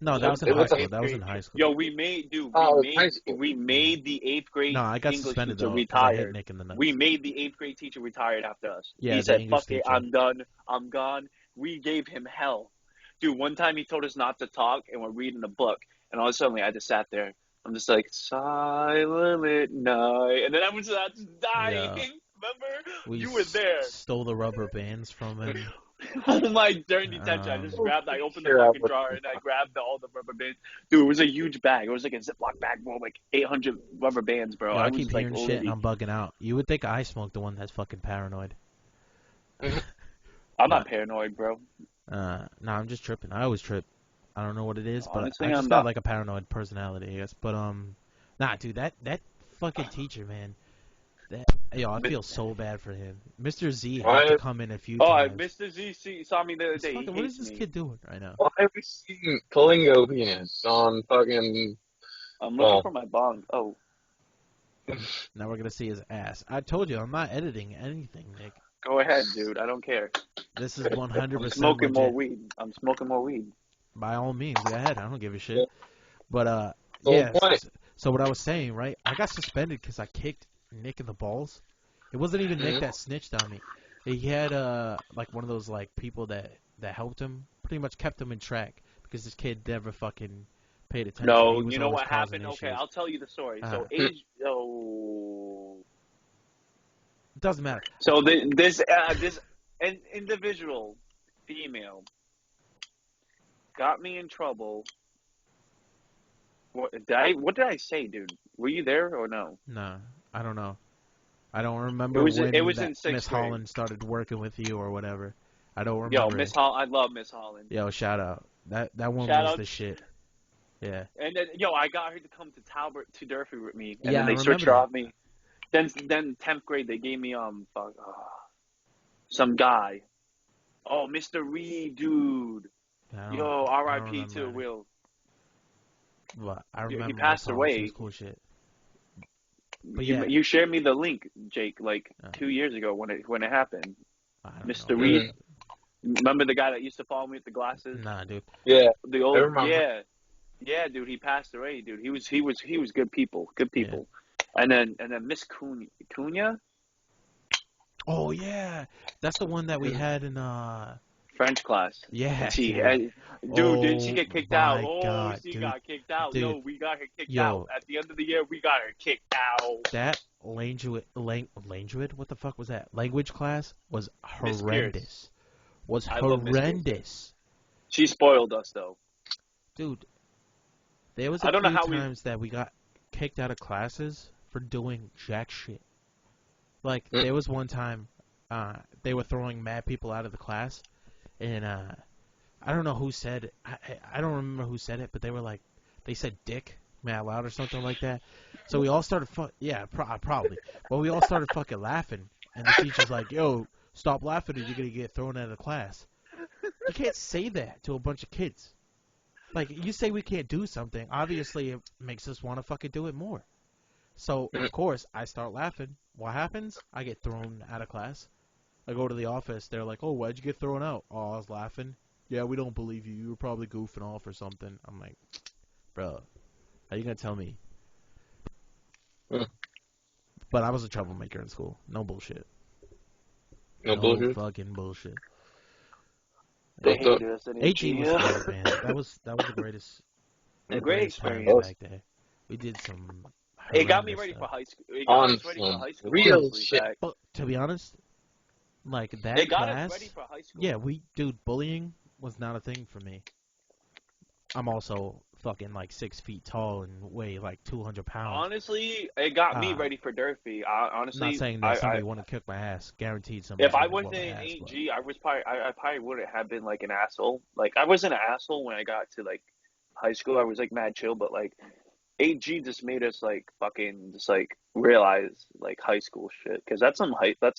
No, that was in It high was school. a- That was in high school. Yo, we made, dude. Oh, We it was high made, school. we made the 8th grade No, I got English suspended teacher though because I hit retired. Nick in the nuts. We made the 8th grade teacher retired after us. Yeah, He the said, English "Fuck it, teacher. I'm done. I'm gone." We gave him hell, dude. One time he told us not to talk, and we're reading a book, and all of a sudden I just sat there I'm just like silent night, and then I was just dying. Yeah, Remember, we you were there. stole the rubber bands from him. Oh my, during detention, I just Um, Oh, grabbed, I pretty opened the sure I fucking would. drawer and I grabbed all the rubber bands. Dude, it was a huge bag. It was like a Ziploc bag, bro, like 800 rubber bands, bro. yo, I I was keep like, hearing shit and literally, I'm bugging out. You would think I smoked the one that's fucking paranoid. I'm not But paranoid, bro. nah, I'm just tripping. I always trip. I don't know what it is, but I Honestly, I'm just got not. like a paranoid personality, I guess. But nah, dude, that fucking teacher, man. That yo, I feel so bad for him. Mr. Z had to Why, come in a few Oh, times. Mr. saw me the other This day. He fucking, what is hates this me. kid doing right now? why have we seen Kalingo penis on fucking, I'm looking well, for my bong. Oh, Now we're gonna see his ass. I told you I'm not editing anything, Nick. go ahead, dude. I don't care. This is I'm 100% smoking more legit. weed. I'm smoking more weed. By all means, go ahead. I don't give a yeah, shit. But the whole yeah. point. So what I was saying, right? I got suspended because I kicked Nick in the balls. It wasn't even Nick Mhm. that snitched on me. He had like one of those like people that helped him, pretty much kept him in track because this kid never fucking paid attention. He No, was you know always what causing happened? Okay, issues. I'll tell you the story. Uh, So, oh, it doesn't matter. so this individual female got me in trouble. What did I say, dude? Were you there or no? Nah, I don't know. I don't It remember was it when was that in Miss sixth grade. Holland started working with you or whatever. I don't Yo, remember Miss it. Hall, I love Miss Holland. Yo, shout out. That one Shout was out. the shit. Yeah. And then, yo, I got her to come to Talbot to Durfee with me, and Yeah, then I they remember switched her that. off me. Then 10th grade they gave me some guy. Oh, Mr. Reed, dude. Yo, I don't R.I.P. remember to any. Will. But I He remember Miss passed Holland. She was away. cool shit. But You yeah, you shared me the link, Jake, like uh, 2 years ago when it happened. I don't know Mr. when that Reed, Mhm. happened. remember the guy that used to follow me with the glasses? Nah, dude. Yeah, The I old, remember. yeah, dude. He passed away, dude. He was good Yeah. people. And then Miss Cunha, Oh yeah, that's the one that we Mhm. had in French class. Yeah, And dude. dude, didn't she Oh get kicked out? my Oh, god, she dude. got kicked out. Dude, No, we got her kicked out. yo, At the end of the year, we got her kicked out. that language, what the fuck was that? Language class was Miss Pierce. horrendous. Was I love Miss Pierce. horrendous. She spoiled us, though. Dude, there was a I don't know few how we. times that we got kicked out of classes for doing jack shit. Like, Mm. there was one time, they were throwing mad people out of the class, and, I don't know who said it. I don't remember who said it, but they were like, they said dick mad loud or something like that. So we all started probably. Well, we all started fucking laughing, and the teacher's like, yo, stop laughing or you're gonna get thrown out of class. You can't say that to a bunch of kids. Like, you say we can't do something, obviously it makes us want to fucking do it more. So, of course, I start laughing. What happens? I get thrown out of class. I go to the office. They're like, oh, why'd you get thrown out? Oh, I was laughing. Yeah, we don't believe you. You were probably goofing off or something. I'm like, bro, how you gonna tell me? Mm. But I was a troublemaker in school. No bullshit. No No bullshit. fucking bullshit. They Fucked up. hated us at AG was AG. great, man. That was the greatest. A The great greatest times experience. back there. We did some It got me horrendous ready for stuff. high school. It got On us ready for some high school, real honestly, shit. Zach. But to be honest, like that It got us class, ready for high school. yeah, dude, bullying was not a thing for me. I'm also fucking like 6 feet tall and weigh like 200 pounds. Honestly, it got me Uh, ready for Durfee. I'm Honestly, not saying that somebody wouldn't kick my ass. Guaranteed somebody's if I gonna wasn't whoop my in ass, but 8G, I probably wouldn't have been like an asshole. Like I wasn't an asshole when I got to like high school. I was like mad chill, but like 8G just made us like fucking just like realize like high school shit because that's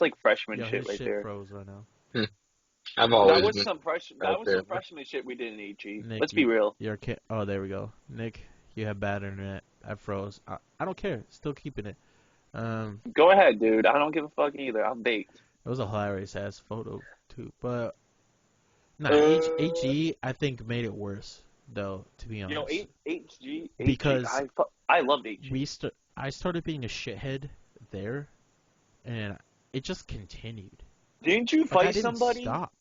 like freshman yo, shit his right shit there. froze right now. I've That always was been some out there. freshman shit we did in 8G. Nick, Let's be real. you're a kid. Oh, there we go. Nick, you have bad internet. I froze. I don't care. Still keeping it. Go ahead, dude. I don't give a fuck either. I'm baked. It was a hilarious ass photo too, but nah, Uh, HE I think made it worse though. To be you know, honest, 8G, because I loved 8G. I started being a shithead there, and it just continued. Didn't you Like I fight didn't somebody? stop.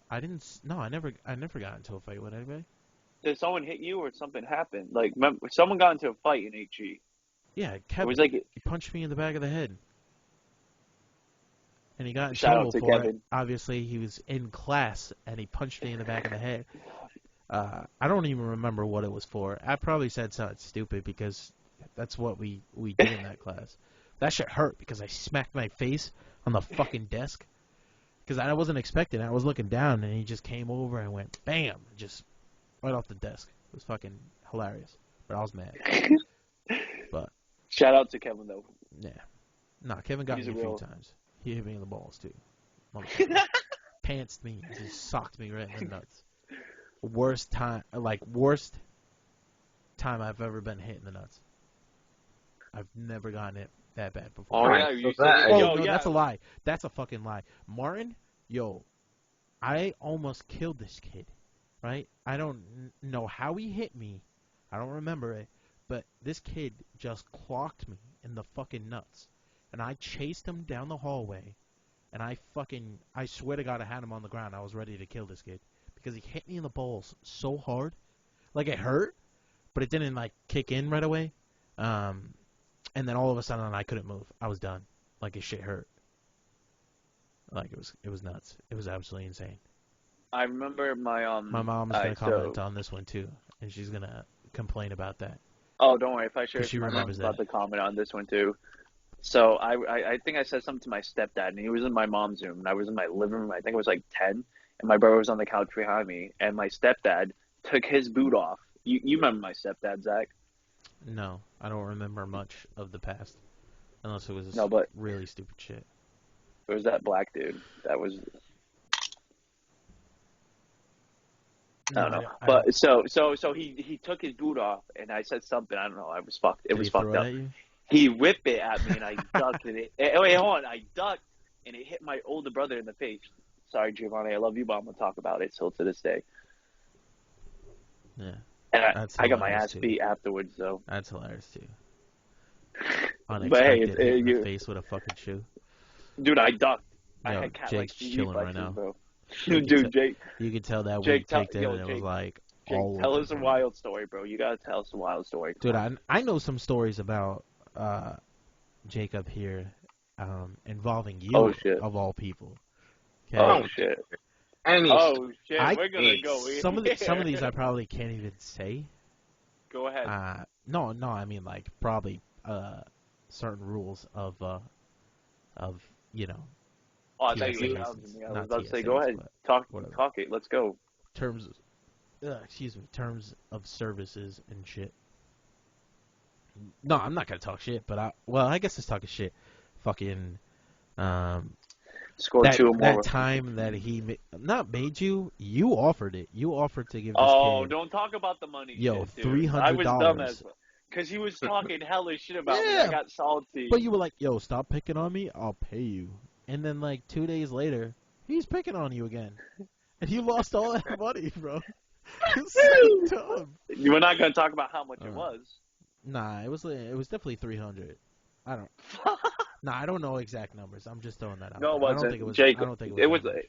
I didn't. No, I never got into a fight with anybody. did someone hit you or something happened? Like, someone got into a fight in HE. Yeah, It Kevin. was like, He punched me in the back of the head. And he got in shout out trouble to for it. Kevin. Obviously, he was in class, and he punched me in the back of the head. I don't even remember what it was for. I probably said something stupid because that's what we did in that class. That shit hurt because I smacked my face on the fucking desk. Because I wasn't expecting it. I was looking down, and he just came over and went, bam, just right off the desk. It was fucking hilarious. But I was mad. But Shout out to Kevin though. yeah. Nah, Kevin got He's me a a few real- times. He hit me in the balls, too. Motherfucker. Pantsed me. Just socked me right in the nuts. Worst time I've ever been hit in the nuts. I've never gotten it that bad before. Oh Alright, yeah, so you that- said, Oh, yo, no, yeah. that's a lie. That's a fucking lie. Martin, yo, I almost killed this kid, right? I don't know how he hit me. I don't remember it. But this kid just clocked me in the fucking nuts. And I chased him down the hallway. And I swear to God, I had him on the ground. I was ready to kill this kid. Because he hit me in the balls so hard. Like, it hurt, but it didn't, like, kick in right away. And then all of a sudden, I couldn't move. I was done. Like, his shit hurt. Like, it was nuts. It was absolutely insane. I remember my My mom is alright, going to comment on this one, too. And she's going to complain about that. Oh, don't worry. If I share, 'Cause she my remembers mom's about that. to comment on this one too. So I think I said something to my stepdad, and he was in my mom's room, and I was in my living room. I think it was like 10, and my brother was on the couch behind me, and my stepdad took his boot off. You remember my stepdad, Zach? No, I don't remember much of the past. Unless it was No, but really stupid shit. it was that black dude. That was I don't know. But so he took his boot off, and I said something. I don't know. I was fucked. It Did was he throw fucked it up. at you? He whipped it at me, and I ducked, and it. Wait, hold on. I ducked, and it hit my older brother in the face. Sorry, Giovanni. I love you, but I'm gonna talk about it still to this day. Yeah, And That's I got my hilarious, ass too. beat afterwards, though. that's hilarious too. But hey, Unexpected hit in the face with a fucking shoe. dude, I ducked. I Yo, had cat Jake's like chilling right reflexes, now. bro. You can Dude, Jake, You could tell that Jake, when he kicked in, yo, and it was Jake, like Jake, all tell over us a the place. wild story, bro. You gotta tell us a wild story. Come Dude, on. I know some stories about Jacob here, involving you Oh shit. of all people. Okay? Oh shit. Any Oh shit. I- We're gonna go. some of these I probably can't even say. Go ahead. No, I mean like probably certain rules of you know Oh, I thought you were TSAs, challenging me. I was not about to say, TSAs, go ahead, but whatever. talk it. Let's go. terms terms of services and shit. No, I'm not gonna talk shit, but I guess it's talking shit. Fucking Score that two or more. that time that he not made you offered it. You offered to give this Oh, kid. don't talk about the money. Yo, shit, dude. I was dumb $300. as because he was talking hella shit about me. Yeah, I got salty. But you were like, yo, stop picking on me, I'll pay you. And then like 2 days later, he's picking on you again. And you lost all that money, bro. It's so dumb. We're not gonna talk about how much it Uh, was. Nah, it was definitely 300. I don't. Nah, I don't know exact numbers. I'm just throwing that out. No, it there. I wasn't. don't think it was. Jake, I don't think it was. that much.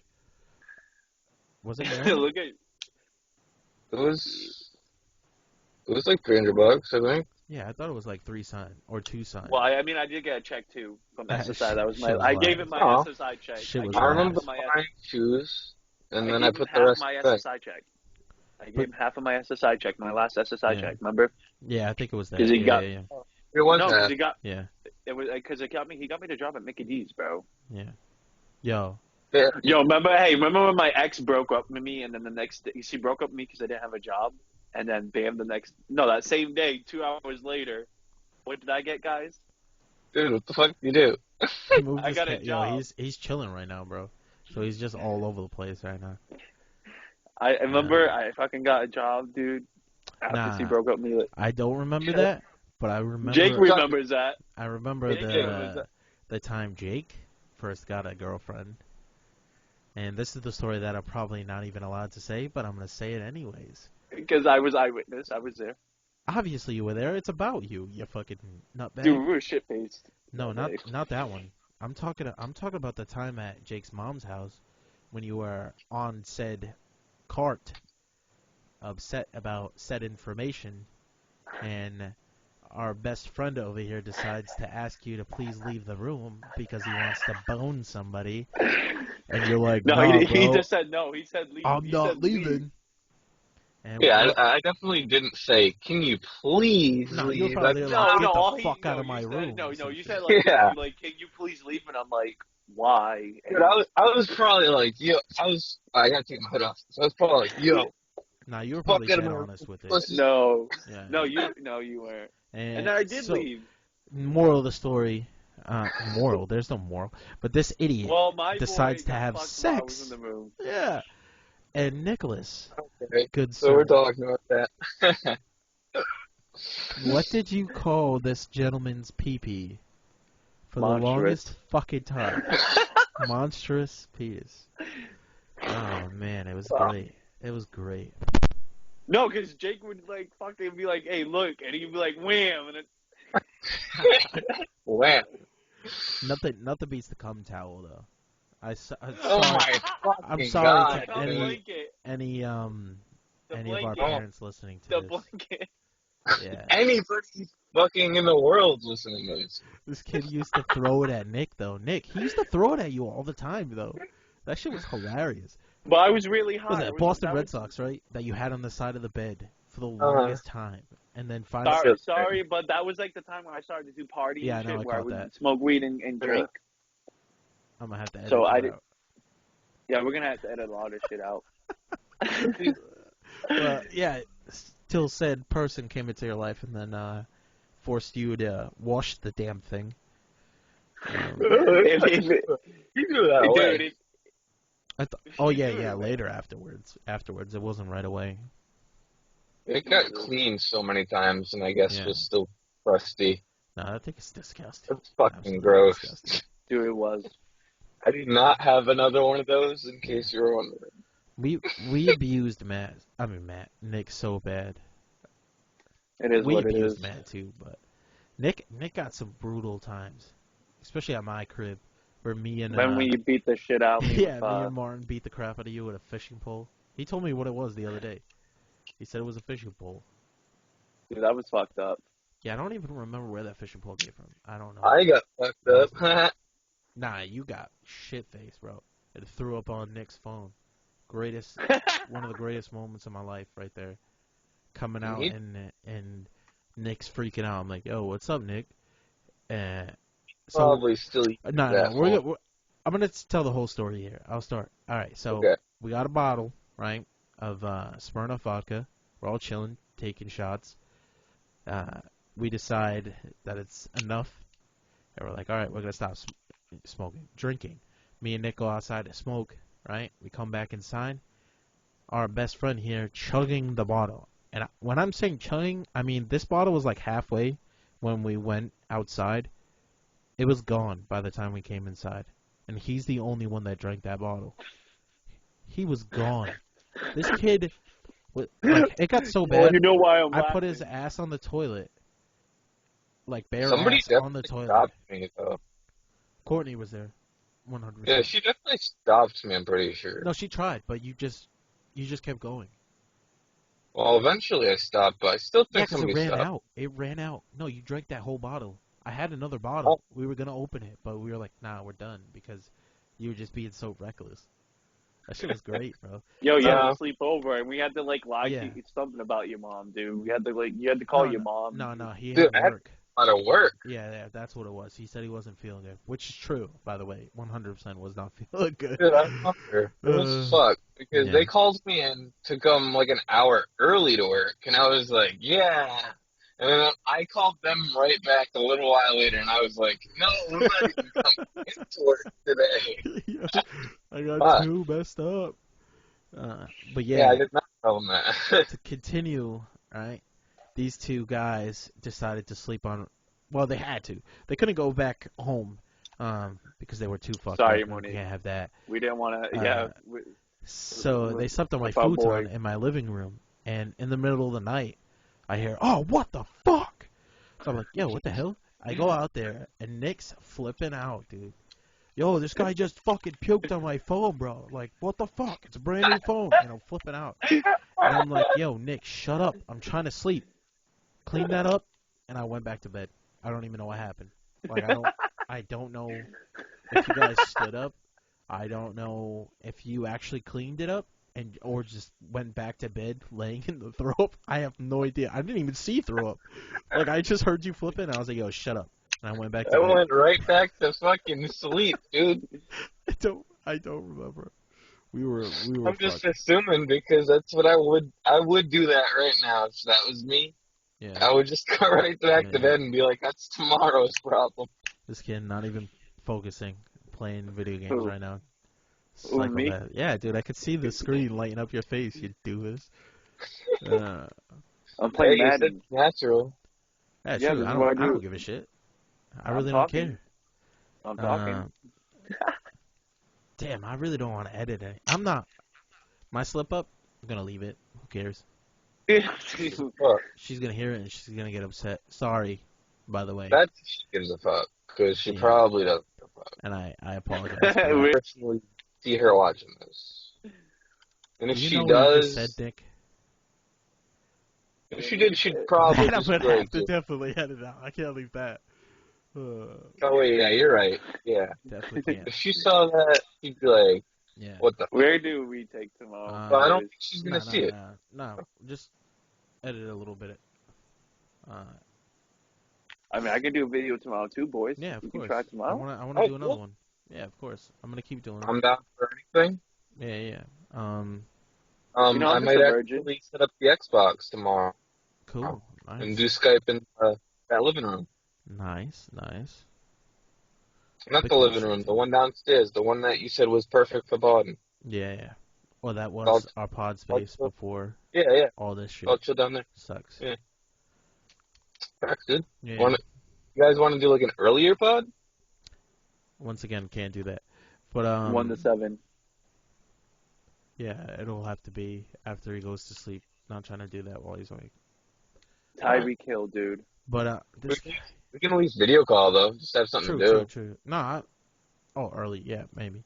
Was it more? Look at. It was like $300, I think. Yeah, I thought it was like 3 sign or 2 sign. Well, I mean, I did get a check too from That SSI. That was my. shit was I gave him my Aw. SSI check. Shit was gave I him remember half of my buying shoes, and then I I gave put him the half rest my back. SSI check. I gave But- him half of my SSI check, my last SSI Yeah. check. Remember? Yeah, I think it was that. Because he Yeah, got- yeah, It was No, that. because he got yeah, it was because it got me. He got me to drop at Mickey D's, bro. yeah. Yo, Yeah. Yo, remember when my ex broke up with me, and then the next day, she broke up with me because I didn't have a job, and then bam, that same day, 2 hours later, what did I get, guys? Dude, what the fuck did you do? he moved I his got a cat. Yo, job. he's chilling right now, bro. So he's just all over the place right now. I remember I fucking got a job, dude. After she Nah. broke up with me, I don't remember that, but I remember. Jake remembers that. I remember Jake remembers the time Jake first got a girlfriend. And this is the story that I'm probably not even allowed to say, but I'm gonna say it anyways. Because I was eyewitness. I was there. Obviously you were there. It's about you, you fucking nutbag. Dude, we were shit faced. No, that not that one. I'm talking about the time at Jake's mom's house when you were on said cart upset about said information, and our best friend over here decides to ask you to please leave the room because he wants to bone somebody, and you're like, No, nah, he bro, just said no. He said leave. I'm He not said leave. leaving. And Yeah, what? I definitely didn't say, "Can you please No, you were leave?" probably like, No, get no. the All he fuck out no. of my You room. said no, or no. some You shit. said like, Yeah. can you please leave? And I'm like, why? Dude, I was probably like, yo, I gotta take my hood off. So I was probably like, yo, Nah, you were fuck probably out of dead my honest with it. pussy. No, Yeah. no. You weren't. And And then I did so, leave. moral of the story, moral, there's no moral, but this idiot Well, my decides boy to got have fucked while I was in sex. the room. Yeah. And Nicholas, Okay, good so we're sir, talking about that. what did you call this gentleman's pee-pee for the Monstrous. longest fucking time? Monstrous penis. Oh, man, it was great. It was great. No, because Jake would like fucking be like, "Hey, look," and he'd be like, "Wham!" And Wow. Nothing beats the cum towel, though. I'm Oh sorry. my I'm fucking sorry god. to the any blanket, any the of our blanket, parents listening to the this. blanket. Yeah. Anybody fucking in the world listening to this. This kid used to throw it at Nick, though. Nick, he used to throw it at you all the time, though. That shit was hilarious. But I was really hot. What was It that was- Boston that Red was- Sox, right? That you had on the side of the bed for the Uh-huh. longest time, and then finally. Sorry, but that was like the time when I started to do party Yeah, and I know, shit, I where I caught would that. smoke weed and drink. I'm gonna have to edit So I that did- out. Yeah, we're gonna have to edit a lot of shit out. But yeah, till said person came into your life and then forced you to wash the damn thing. You do that away. Dude, Oh You yeah, do it yeah. away. Later, afterwards, it wasn't right away. It got cleaned so many times, and I guess Yeah. was still crusty. No, I think it's disgusting. It's fucking Absolutely gross. disgusting. dude, it was. I do not have another one of those, in case you were wondering. We abused Nick so bad. It is We what it abused is. Matt too, but Nick got some brutal times, especially at my crib, where me and When you beat the shit out of me yeah, with, me and Martin beat the crap out of you with a fishing pole. He told me what it was the other day. He said it was a fishing pole. dude, that was fucked up. Yeah, I don't even remember where that fishing pole came from. I don't know. I got fucked up. Nah, you got shit face, bro. It threw up on Nick's phone. Greatest, one of the greatest moments of my life, right there. Coming out He- and Nick's freaking out. I'm like, yo, what's up, Nick? So Probably still eat no, that we're I'm gonna tell the whole story here. I'll start. All right, so Okay. we got a bottle, right, of Smirnoff vodka. We're all chilling, taking shots. We decide that it's enough, and we're like, all right, we're gonna stop drinking. Me and Nick go outside to smoke, right? We come back inside. Our best friend here chugging the bottle. And when I'm saying chugging, I mean this bottle was like halfway when we went outside. It was gone by the time we came inside. And he's the only one that drank that bottle. He was gone. This kid, like, it got so Well, bad, you know why I'm I laughing. put his ass on the toilet. Like bare Somebody ass on the definitely toilet. stopped me, though. Courtney was there. 100%. Yeah, she definitely stopped me, I'm pretty sure. No, she tried, but you just kept going. Well, eventually I stopped, but I still Yeah, think because it somebody ran stopped. out. It ran out. No, you drank that whole bottle. I had another bottle. We were going to open it, but we were like, nah, we're done because you were just being so reckless. That shit was great, bro. Yo, you had Uh, to sleep over, and we had to like lie Yeah. to you something about your mom, dude. We had to you had to call your mom. No, he Dude, had work. A lot of work. Yeah, that's what it was. He said he wasn't feeling good, which is true, by the way. 100% was not feeling good. Dude, I remember. It was fucked because yeah. they called me in to come like an hour early to work, and I was like, yeah. And then I called them right back a little while later, and I was like, no, we're not even coming into work today. Yeah, I got Fuck. too messed up. But Yeah, I did not tell them that. to continue, right? These two guys decided to sleep on. Well, they had to. They couldn't go back home because they were too fucked Sorry, up. Monique. We can't have that. We didn't want to. So they slept on my with our boy. futon in my living room, and in the middle of the night, I hear, "Oh, what the fuck?" So I'm like, "Yo, what the hell?" I go out there, and Nick's flipping out, dude. yo, this guy just fucking puked on my phone, bro. Like, what the fuck? It's a brand new phone. You know, flipping out. And I'm like, yo, Nick, shut up. I'm trying to sleep. Clean that up, and I went back to bed. I don't even know what happened. Like, I don't know if you guys stood up. I don't know if you actually cleaned it up or just went back to bed laying in the throw up. I have no idea. I didn't even see throw up. Like, I just heard you flipping, and I was like, yo, shut up. And I went back to I bed. went right back to fucking sleep, dude. I don't remember. We were I'm just fucked. assuming because that's what I would do that right now if that was me. Yeah. I would just go right back to Yeah. bed and be like, that's tomorrow's problem. This kid not even focusing, playing video games Who? right now. Who, me? Psychopath. Yeah, dude, I could see the screen lighting up your face, you doofus. I'm playing Hey, you said Madden. it's natural. Yeah, Yeah, true. this I is what I don't do. give a shit. I I'm really don't talking. care. I'm talking. Damn, I really don't want to edit it. I'm not. My slip up, I'm gonna leave it. Who cares? Fuck. She's gonna hear it and she's gonna get upset. Sorry, by the way. That's she gives a fuck because she Yeah. probably doesn't give a fuck. And I apologize for that. We're- Personally, see her watching this, and if You she know what you just does, said, Dick? if she did, she'd probably That I'm just gonna break have to it. definitely edit out. I can't leave that. Oh wait, yeah, you're right. Yeah, Definitely can't. if she saw that, she'd be like, Yeah. "What the?" Where do we take tomorrow? But I don't boys? think she's gonna see it. No, just edit it a little bit. I mean, I can do a video tomorrow too, boys. Yeah, of we course. can try I tomorrow. wanna Oh, do another cool. one. Yeah, of course. I'm gonna keep doing it. I'm down for anything. Yeah. You know, I I'm might just a virgin. actually set up the Xbox tomorrow Cool. and Nice. do Skype in that living room. Nice. Not Pick the that living shit, room, the too. one downstairs, the one that you said was perfect for Boston. Yeah. Well, that was I'll- our pod space I'll- before Yeah. all this shit. I'll chill down there. Sucks. Yeah. That's good. Yeah. You guys want to do like an earlier pod? Once again, can't do that. But 1 to 7. yeah, it'll have to be after he goes to sleep. Not trying to do that while he's awake. Tyreek Hill, dude. But this We can at least video call though. Just have something to do. true. No, early, yeah, maybe.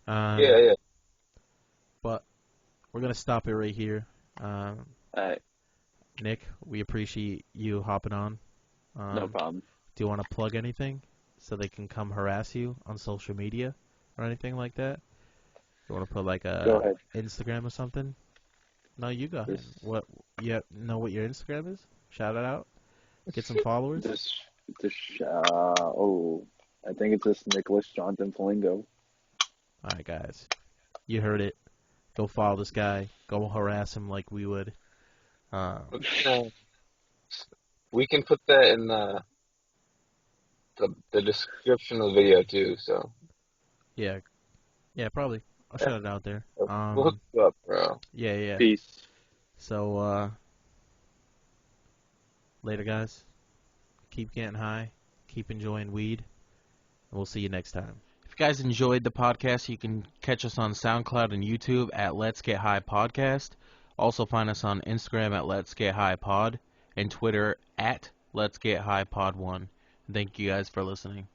Yeah. But we're gonna stop it right here. Alright, Nick, we appreciate you hopping on. no problem. Do you want to plug anything so they can come harass you on social media or anything like that? You want to put like Go a ahead. Instagram or something? No, you go ahead. This- What? You know what your Instagram is? Shout it out. Get some followers. I think it's this Nicholas Jonathan Flamingo. All right, guys. You heard it. Go follow this guy. Go harass him like we would. We can put that in the description of the video too. So Yeah, probably. I'll shout it out there. we'll hook you up, bro. Yeah. Peace. So, later, guys. Keep getting high. Keep enjoying weed. And we'll see you next time. If you guys enjoyed the podcast, you can catch us on SoundCloud and YouTube at Let's Get High Podcast. Also find us on Instagram at Let's Get High Pod and Twitter at Let's Get High Pod 1. Thank you guys for listening.